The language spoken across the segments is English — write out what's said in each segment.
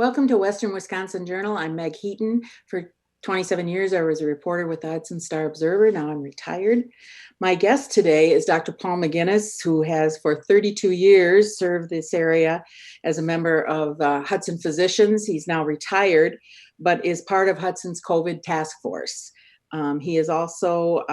Welcome to Western Wisconsin Journal. I'm Meg Heaton. For 27 years, I was a reporter with the Hudson Star Observer. Now I'm retired. My guest today is Dr. Paul McGinnis, who has for 32 years served this area as a member of Hudson Physicians. He's now retired, but is part of Hudson's COVID task force. He is also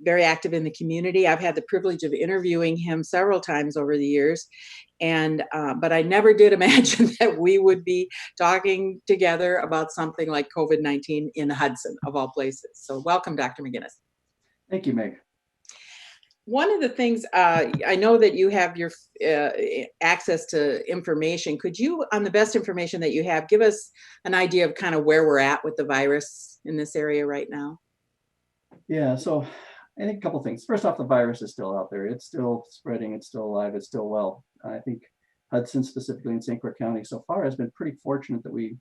very active in the community. I've had the privilege of interviewing him several times over the years, but I never did imagine that we would be talking together about something like COVID-19 in Hudson, of all places. So welcome, Dr. McGinnis. Thank you, Meg. One of the things, I know that you have your access to information. Could you, on the best information that you have, give us an idea of kind of where we're at with the virus in this area right now? Yeah, so I think a couple things. First off, the virus is still out there. It's still spreading. It's still alive. It's still well. I think Hudson, specifically in St. Croix County, so far has been pretty fortunate that we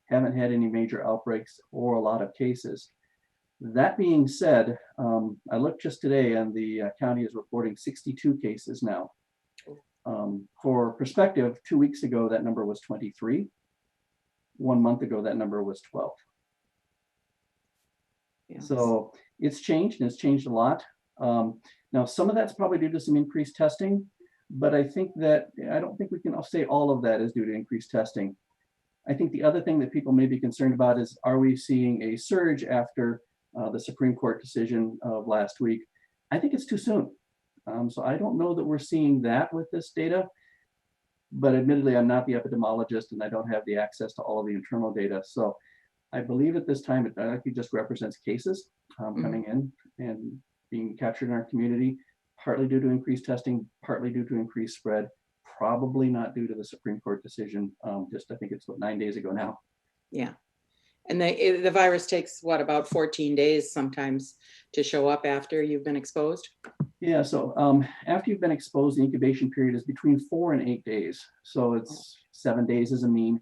haven't had any major outbreaks or a lot of cases. That being said, I looked just today and the county is reporting 62 cases now. For perspective, 2 weeks ago, that number was 23. 1 month ago, that number was 12. Yes. So it's changed, and it's changed a lot. Now, some of that's probably due to some increased testing, but I don't think we can say all of that is due to increased testing. I think the other thing that people may be concerned about is, are we seeing a surge after the Supreme Court decision of last week? I think it's too soon. So I don't know that we're seeing that with this data, but admittedly, I'm not the epidemiologist and I don't have the access to all of the internal data. So I believe at this time, it actually just represents cases coming in and being captured in our community, partly due to increased testing, partly due to increased spread, probably not due to the Supreme Court decision. I think it's 9 days ago now. Yeah. And the virus takes, what, about 14 days sometimes to show up after you've been exposed? Yeah, so after you've been exposed, the incubation period is between 4 and 8 days. So it's 7 days as a mean.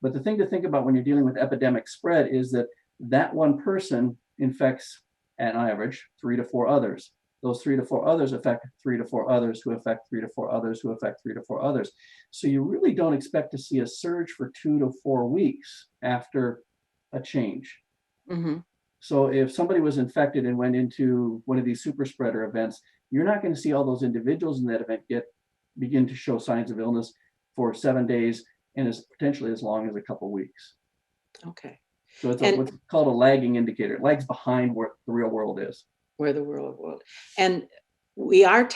But the thing to think about when you're dealing with epidemic spread is that one person infects, at average, 3 to 4 others. Those 3 to 4 others affect 3 to 4 others, who affect 3 to 4 others, who affect 3 to 4 others. So you really don't expect to see a surge for 2 to 4 weeks after a change. Mm-hmm. So if somebody was infected and went into one of these super spreader events, you're not going to see all those individuals in that event begin to show signs of illness for 7 days and is potentially as long as a couple weeks. Okay. So it's what's called a lagging indicator. It lags behind where the real world is. Where the real world. And we are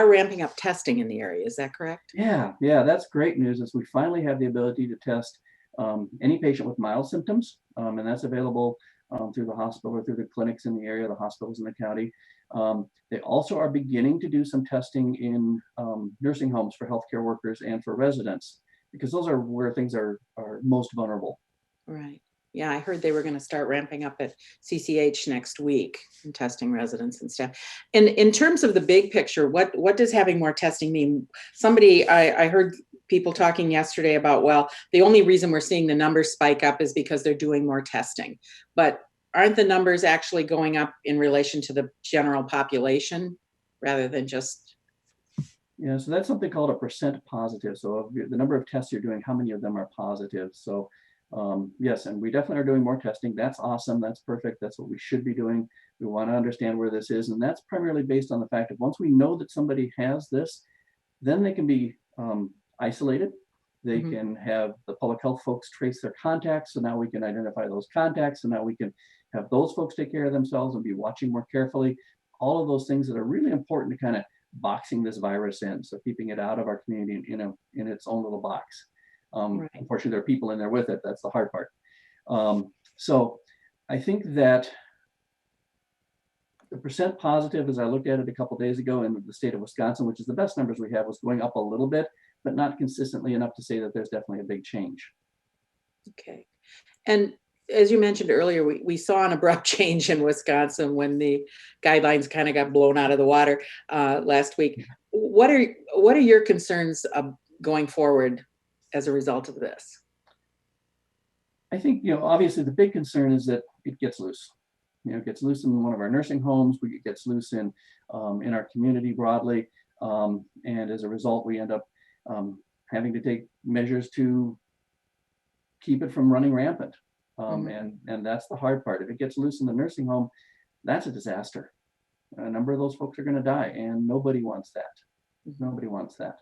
ramping up testing in the area. Is that correct? Yeah, that's great news. Is we finally have the ability to test any patient with mild symptoms, and that's available through the hospital or through the clinics in the area, the hospitals in the county. They also are beginning to do some testing in nursing homes for healthcare workers and for residents, because those are where things are most vulnerable. Right. Yeah, I heard they were going to start ramping up at CCH next week and testing residents and staff. And in terms of the big picture, what does having more testing mean? I heard people talking yesterday about, well, the only reason we're seeing the numbers spike up is because they're doing more testing. But aren't the numbers actually going up in relation to the general population rather than just? Yeah, so that's something called a percent positive. So of the number of tests you're doing, how many of them are positive? So yes, and we definitely are doing more testing. That's awesome. That's perfect. That's what we should be doing. We want to understand where this is. And that's primarily based on the fact that once we know that somebody has this, then they can be isolated. They can have the public health folks trace their contacts. So now we can identify those contacts. So now we can have those folks take care of themselves and be watching more carefully. All of those things that are really important to kind of boxing this virus in. So keeping it out of our community in its own little box. Right. Unfortunately, there are people in there with it. That's the hard part. So I think that the percent positive, as I looked at it a couple of days ago in the state of Wisconsin, which is the best numbers we have, was going up a little bit, but not consistently enough to say that there's definitely a big change. Okay. And as you mentioned earlier, we saw an abrupt change in Wisconsin when the guidelines kind of got blown out of the water last week. What are your concerns going forward as a result of this? I think, obviously the big concern is that it gets loose. It gets loose in one of our nursing homes. It gets loose in our community broadly. And as a result, we end up having to take measures to keep it from running rampant. Mhm. And that's the hard part. If it gets loose in the nursing home, that's a disaster. A number of those folks are going to die, and nobody wants that. Mhm. Nobody wants that.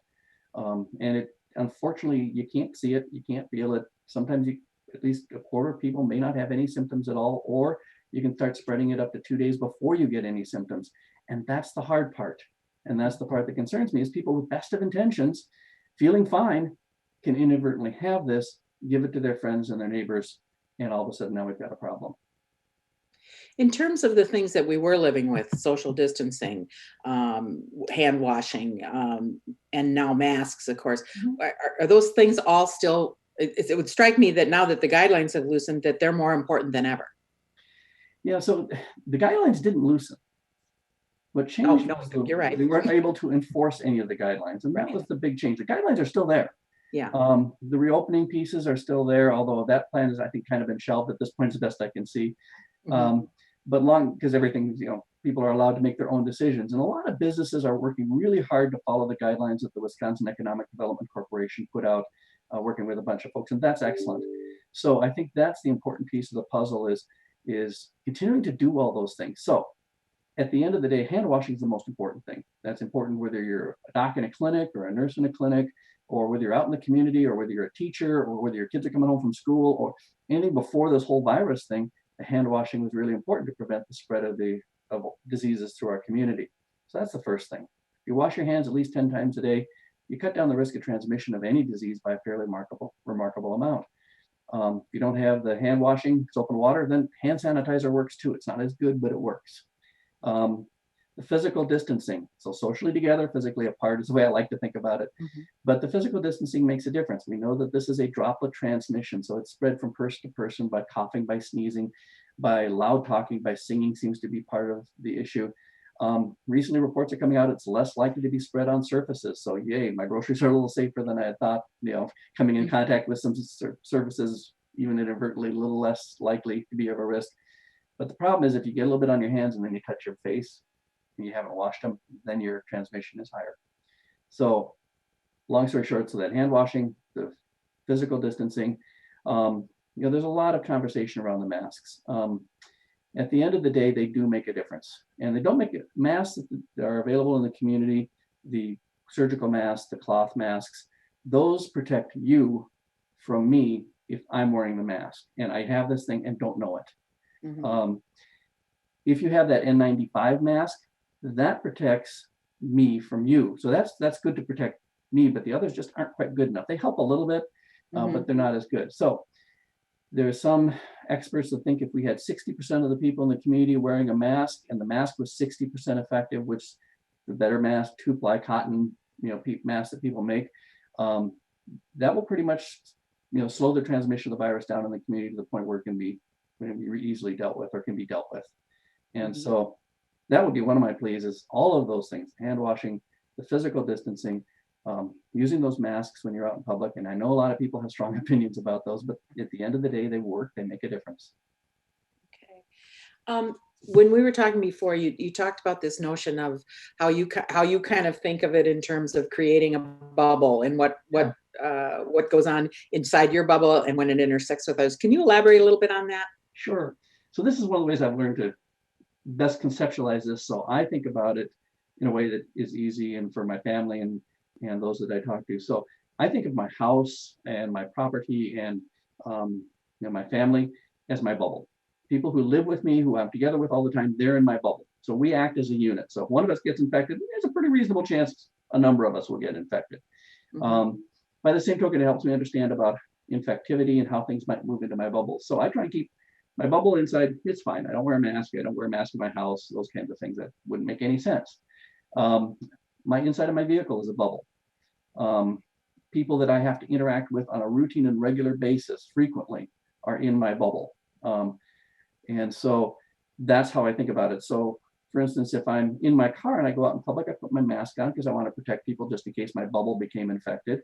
And it, unfortunately, you can't see it, you can't feel it. Sometimes you, at least a quarter of people may not have any symptoms at all, or you can start spreading it up to 2 days before you get any symptoms. And that's the hard part. And that's the part that concerns me is people with best of intentions, feeling fine, can inadvertently have this, give it to their friends and their neighbors, and all of a sudden now we've got a problem. In terms of the things that we were living with, social distancing, hand washing, and now masks, of course, Mhm. are those things all still? It would strike me that now that the guidelines have loosened, that they're more important than ever. Yeah, so the guidelines didn't loosen. What Oh changed no, was you're right. they weren't able to enforce any of the guidelines, and that Right. was the big change. The guidelines are still there. Yeah. The reopening pieces are still there, although that plan is, I think, kind of been shelved at this point, as best I can see. Mhm. Um, but long, because everything, people are allowed to make their own decisions, and a lot of businesses are working really hard to follow the guidelines that the Wisconsin Economic Development Corporation put out, working with a bunch of folks, and that's excellent. So I think that's the important piece of the puzzle is continuing to do all those things. So at the end of the day, hand washing is the most important thing. That's important whether you're a doc in a clinic or a nurse in a clinic, or whether you're out in the community, or whether you're a teacher, or whether your kids are coming home from school, or anything before this whole virus thing. The hand washing was really important to prevent the spread of diseases through our community. So that's the first thing. If you wash your hands at least 10 times a day, you cut down the risk of transmission of any disease by a fairly remarkable amount. If you don't have the hand washing, soap and water, then hand sanitizer works too. It's not as good, but it works. Um, the physical distancing, so socially together, physically apart is the way I like to think about it. Mhm. But the physical distancing makes a difference. We know that this is a droplet transmission, so it's spread from person to person by coughing, by sneezing, by loud talking, by singing seems to be part of the issue. Recently, reports are coming out it's less likely to be spread on surfaces. So, yay, my groceries are a little safer than I had thought. Coming in contact with some surfaces, even inadvertently, a little less likely to be of a risk. But the problem is if you get a little bit on your hands and then you touch your face and you haven't washed them, then your transmission is higher. So long story short, so that hand washing, the physical distancing, there's a lot of conversation around the masks. At the end of the day, they do make a difference. And they don't make it. Masks that are available in the community, the surgical masks, the cloth masks, those protect you from me if I'm wearing the mask and I have this thing and don't know it. Mhm. Um, if you have that N95 mask, that protects me from you. So that's good to protect me, but the others just aren't quite good enough. They help a little bit, but Mhm. they're not as good. So there's some experts that think if we had 60% of the people in the community wearing a mask and the mask was 60% effective, which the better mask, two-ply cotton, mask that people make, um, that will pretty much, slow the transmission of the virus down in the community to the point where it can be easily dealt with or can be dealt with. And Mhm. so that would be one of my pleas is all of those things, hand washing, the physical distancing, using those masks when you're out in public. And I know a lot of people have strong opinions about those, but at the end of the day, they work, they make a difference. Okay. When we were talking before, you talked about this notion of how you kind of think of it in terms of creating a bubble and Yeah, what goes on inside your bubble and when it intersects with others. Can you elaborate a little bit on that? sure. So this is one of the ways I've learned to best conceptualize this. So I think about it in a way that is easy and for my family and those that I talk to. So I think of my house and my property and my family as my bubble. People who live with me, who I'm together with all the time, they're in my bubble. So we act as a unit. So if one of us gets infected, there's a pretty reasonable chance a number of us will get infected. Mhm. Um, by the same token, it helps me understand about infectivity and how things might move into my bubble. So I try and keep my bubble inside. It's fine. I don't wear a mask. I don't wear a mask in my house. Those kinds of things that wouldn't make any sense. Um, my inside of my vehicle is a bubble. Um, People that I have to interact with on a routine and regular basis frequently are in my bubble. And so that's how I think about it. So, for instance, if I'm in my car and I go out in public, I put my mask on because I want to protect people just in case my bubble became infected.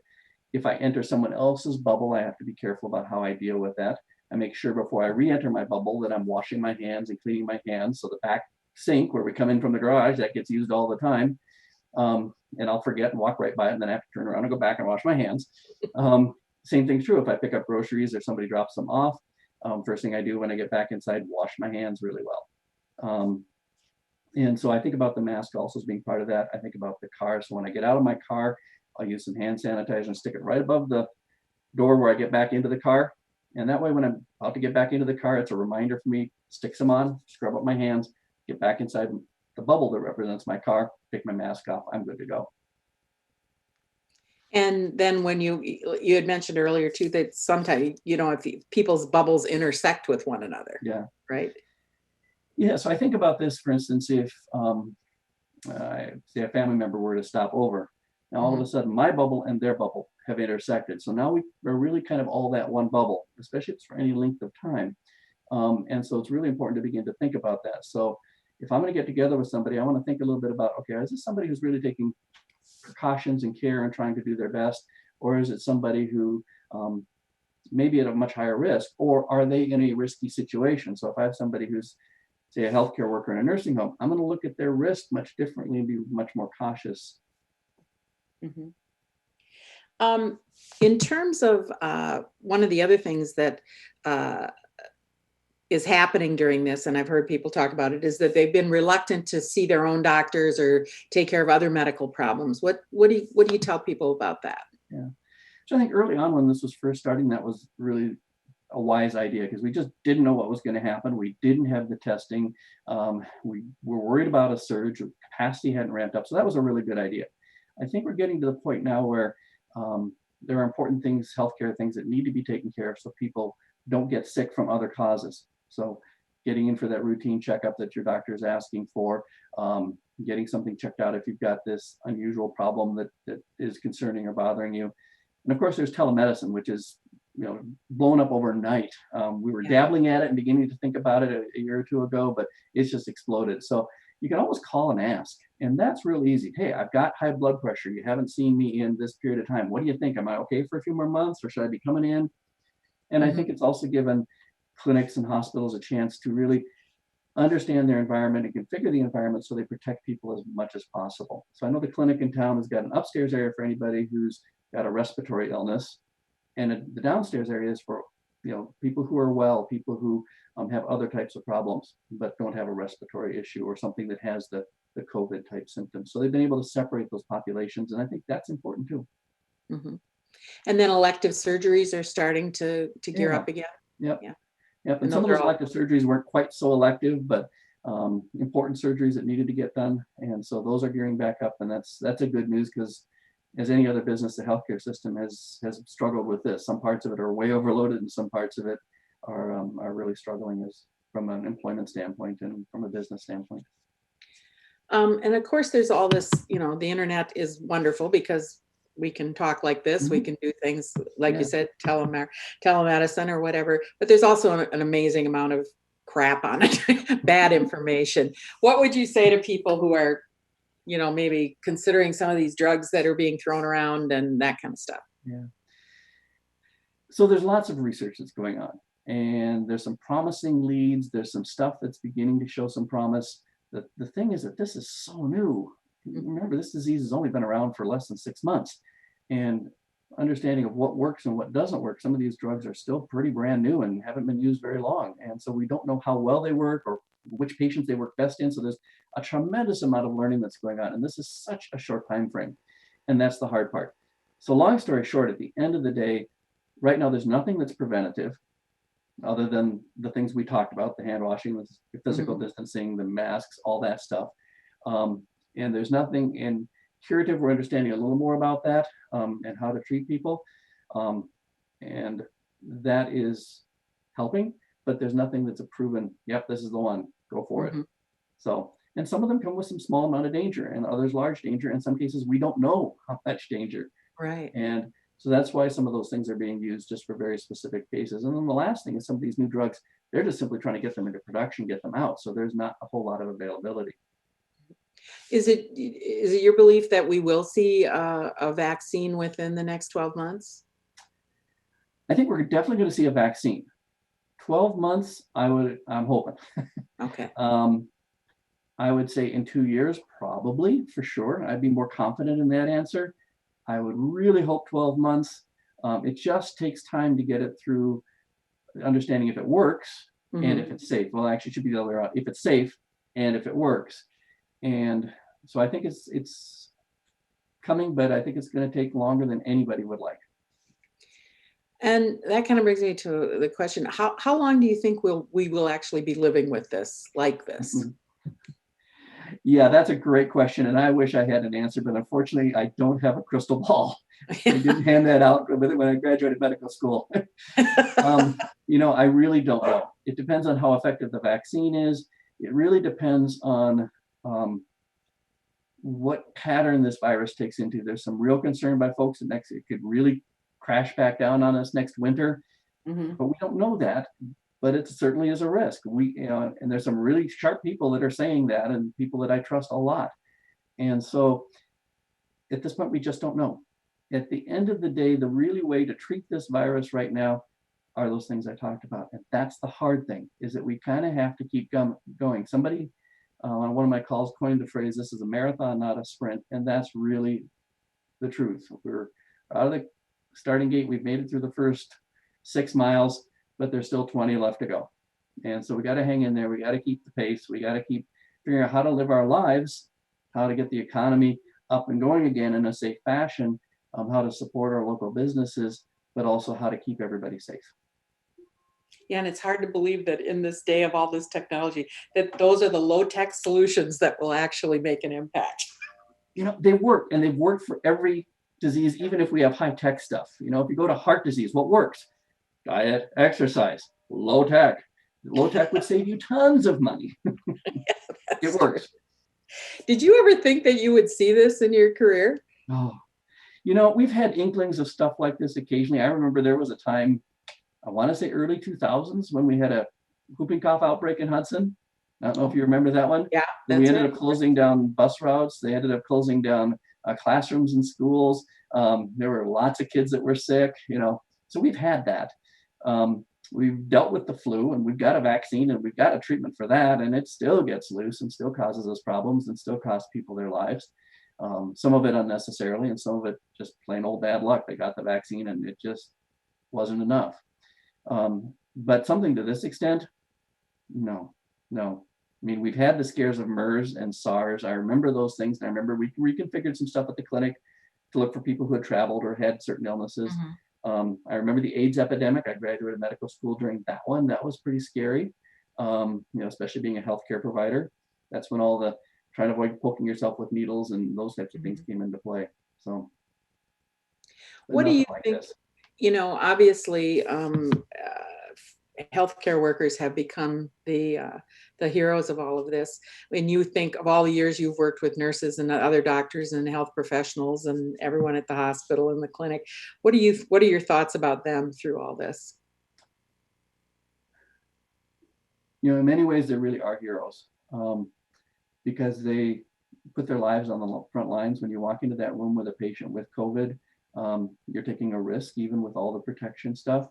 If I enter someone else's bubble, I have to be careful about how I deal with that. I make sure before I re-enter my bubble that I'm washing my hands and cleaning my hands. So the back sink where we come in from the garage, that gets used all the time. And I'll forget and walk right by it, and then I have to turn around and go back and wash my hands. Um, Same thing's true if I pick up groceries or somebody drops them off. First thing I do when I get back inside, wash my hands really well. And so I think about the mask also as being part of that. I think about the car. So when I get out of my car, I'll use some hand sanitizer and stick it right above the door where I get back into the car. And that way, when I'm about to get back into the car, it's a reminder for me, stick some on, scrub up my hands, get back inside the bubble that represents my car, take my mask off, I'm good to go. And then when you had mentioned earlier too, that sometimes, if people's bubbles intersect with one another, Yeah. right? Yeah, so I think about this, for instance, if say a family member were to stop over, now all of a sudden my bubble and their bubble have intersected. So now we're really kind of all that one bubble, especially if it's for any length of time. And so it's really important to begin to think about that. So if I'm going to get together with somebody, I want to think a little bit about, okay, is this somebody who's really taking precautions and care and trying to do their best? Or is it somebody who may be at a much higher risk, or are they in a risky situation? So if I have somebody who's, say, a healthcare worker in a nursing home, I'm going to look at their risk much differently and be much more cautious. Mm-hmm. In terms of one of the other things that is happening during this, and I've heard people talk about it, is that they've been reluctant to see their own doctors or take care of other medical problems. What do you tell people about that? Yeah. So I think early on when this was first starting, that was really a wise idea because we just didn't know what was going to happen. We didn't have the testing. We were worried about a surge. Capacity hadn't ramped up. So that was a really good idea. I think we're getting to the point now where there are important things, healthcare things that need to be taken care of so people don't get sick from other causes. So getting in for that routine checkup that your doctor is asking for, getting something checked out if you've got this unusual problem that is concerning or bothering you. And of course, there's telemedicine, which is blown up overnight. We were dabbling at it and beginning to think about it a year or two ago, but it's just exploded. So you can always call and ask, and that's real easy. Hey, I've got high blood pressure. You haven't seen me in this period of time. What do you think? Am I okay for a few more months, or should I be coming in? And I think it's also given clinics and hospitals a chance to really understand their environment and configure the environment so they protect people as much as possible. So I know the clinic in town has got an upstairs area for anybody who's got a respiratory illness, and the downstairs area is for people who are well, people who have other types of problems but don't have a respiratory issue or something that has the COVID type symptoms. So they've been able to separate those populations, and I think that's important too. Mm-hmm. And then elective surgeries are starting to gear up again. Yep. Yeah. Yep. And some of those elective surgeries weren't quite so elective, but important surgeries that needed to get done. And so those are gearing back up. And that's a good news because as any other business, the healthcare system has struggled with this. Some parts of it are way overloaded and some parts of it are really struggling as from an employment standpoint and from a business standpoint. And of course, there's all this, the internet is wonderful because we can talk like this. We can do things like you said, telemedicine or whatever, but there's also an amazing amount of crap on it, bad information. What would you say to people who are, maybe considering some of these drugs that are being thrown around and that kind of stuff? Yeah. So there's lots of research that's going on, and there's some promising leads. There's some stuff that's beginning to show some promise. The thing is that this is so new. Remember, this disease has only been around for less than 6 months, and understanding of what works and what doesn't work. Some of these drugs are still pretty brand new and haven't been used very long, and so we don't know how well they work or which patients they work best in. So there's a tremendous amount of learning that's going on, and this is such a short time frame, and that's the hard part. So long story short, at the end of the day, right now there's nothing that's preventative other than the things we talked about, the hand washing, the physical distancing, the masks, all that stuff. And there's nothing in curative. We're understanding a little more about that and how to treat people. And that is helping, but there's nothing that's a proven, yep, this is the one, go for it. So, and some of them come with some small amount of danger and others large danger. In some cases, we don't know how much danger. Right. And so that's why some of those things are being used just for very specific cases. And then the last thing is some of these new drugs, they're just simply trying to get them into production, get them out. So there's not a whole lot of availability. Is it your belief that we will see a vaccine within the next 12 months? I think we're definitely going to see a vaccine. 12 months, I'm hoping. Okay. I would say in 2 years, probably, for sure. I'd be more confident in that answer. I would really hope 12 months. It just takes time to get it through understanding if it works and Mhm. if it's safe. Well, actually, it should be the other way around. If it's safe and if it works. And so I think it's coming, but I think it's going to take longer than anybody would like. And that kind of brings me to the question, how long do you think we will actually be living with this, like this? Yeah, that's a great question. And I wish I had an answer, but unfortunately, I don't have a crystal ball. They didn't hand that out with it when I graduated medical school. I really don't know. It depends on how effective the vaccine is. It really depends on what pattern this virus takes into. There's some real concern by folks that it could really crash back down on us next winter, Mhm. but we don't know that. But it certainly is a risk. And there's some really sharp people that are saying that, and people that I trust a lot. And so at this point, we just don't know. At the end of the day, the really way to treat this virus right now are those things I talked about. And that's the hard thing, is that we kind of have to keep going. Somebody on one of my calls coined the phrase, this is a marathon, not a sprint. And that's really the truth. We're out of the starting gate. We've made it through the first 6 miles, but there's still 20 left to go. And so we got to hang in there. We got to keep the pace. We got to keep figuring out how to live our lives, how to get the economy up and going again in a safe fashion, how to support our local businesses, but also how to keep everybody safe. Yeah, and it's hard to believe that in this day of all this technology, that those are the low-tech solutions that will actually make an impact. They work, and they've worked for every disease, even if we have high-tech stuff. If you go to heart disease, what works? Diet, exercise, low tech. Low tech would save you tons of money. It works. Did you ever think that you would see this in your career? Oh, we've had inklings of stuff like this occasionally. I remember there was a time, I want to say early 2000s, when we had a whooping cough outbreak in Hudson. I don't know if you remember that one. Yeah, We that's ended right. up closing down bus routes. They ended up closing down classrooms in schools. There were lots of kids that were sick, so we've had that. We've dealt with the flu, and we've got a vaccine, and we've got a treatment for that, and it still gets loose and still causes us problems and still costs people their lives. Some of it unnecessarily, and some of it just plain old bad luck. They got the vaccine and it just wasn't enough. But something to this extent, no, no. I mean, we've had the scares of MERS and SARS. I remember those things. And I remember we reconfigured some stuff at the clinic to look for people who had traveled or had certain illnesses. Mhm. I remember the AIDS epidemic. I graduated medical school during that one. That was pretty scary, especially being a healthcare provider. That's when all the trying to avoid poking yourself with needles and those types of things came into play. So, but What do nothing you like think? this. Obviously, healthcare workers have become the heroes of all of this. When you think of all the years you've worked with nurses and other doctors and health professionals and everyone at the hospital and the clinic, what are your thoughts about them through all this? In many ways, they really are heroes, because they put their lives on the front lines. When you walk into that room with a patient with COVID, you're taking a risk, even with all the protection stuff.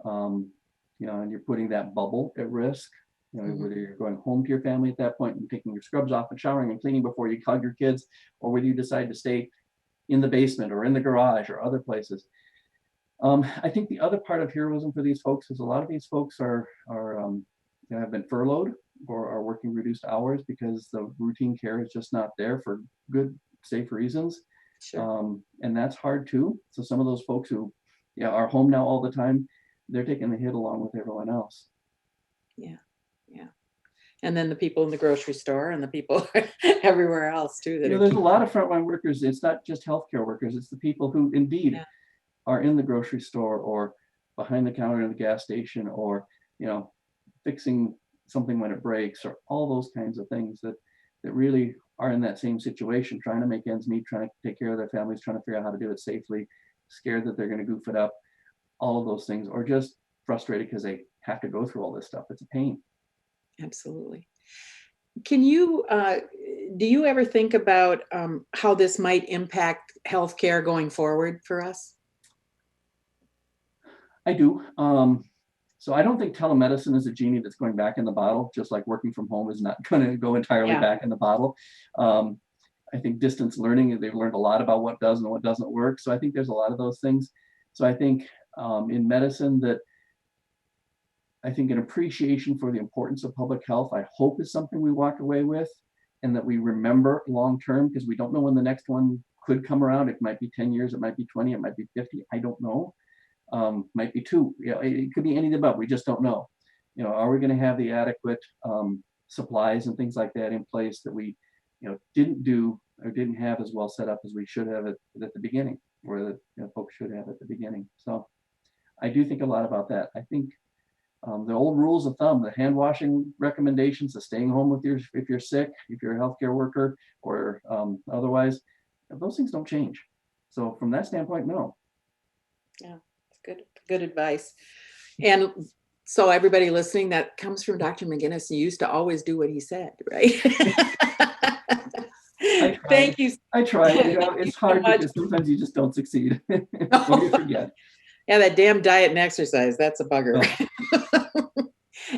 Um, and you're putting that bubble at risk. Mhm. Whether you're going home to your family at that point and taking your scrubs off and showering and cleaning before you hug your kids, or whether you decide to stay in the basement or in the garage or other places. I think the other part of heroism for these folks is a lot of these folks have been furloughed or are working reduced hours because the routine care is just not there for good, safe reasons. Sure. And that's hard too. So some of those folks who are home now all the time, they're taking the hit along with everyone else. Yeah. Yeah. And then the people in the grocery store and the people everywhere else too that are There's a keeping. lot of frontline workers. It's not just healthcare workers. It's the people who indeed Yeah. are in the grocery store or behind the counter in the gas station, or fixing something when it breaks, or all those kinds of things that really are in that same situation, trying to make ends meet, trying to take care of their families, trying to figure out how to do it safely, scared that they're going to goof it up, all of those things, or just frustrated because they have to go through all this stuff. It's a pain. Absolutely. Do you ever think about how this might impact healthcare going forward for us? I do. So I don't think telemedicine is a genie that's going back in the bottle, just like working from home is not going to go entirely Yeah. back in the bottle. I think distance learning, they've learned a lot about what does and what doesn't work. So I think there's a lot of those things. So I think in medicine that I think an appreciation for the importance of public health, I hope is something we walk away with and that we remember long-term, because we don't know when the next one could come around. It might be 10 years, it might be 20, it might be 50, I don't know. Might be two, you know, it could be any of the above, we just don't know. You know, are we gonna have the adequate supplies and things like that in place that we, you know, didn't do or didn't have as well set up as we should have at the beginning, or that, you know, folks should have at the beginning. So I do think a lot about that. I think the old rules of thumb, the hand washing recommendations, the staying home with your, if you're sick, if you're a healthcare worker or otherwise, those things don't change. So from that standpoint, no. Yeah, good advice. And so everybody listening, that comes from Dr. McGinnis. He used to always do what he said, right? Thank you. I tried. You know, Thank you it's so hard much. because sometimes you just don't succeed. Or you forget. Yeah, that damn diet and exercise, that's a bugger. Oh.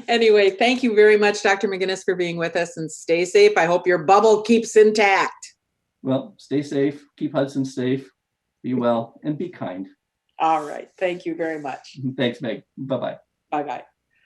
Anyway, thank you very much, Dr. McGinnis, for being with us, and stay safe. I hope your bubble keeps intact. Well, stay safe, keep Hudson safe, be well, and be kind. All right. Thank you very much. Thanks, Meg. Bye-bye. Bye-bye.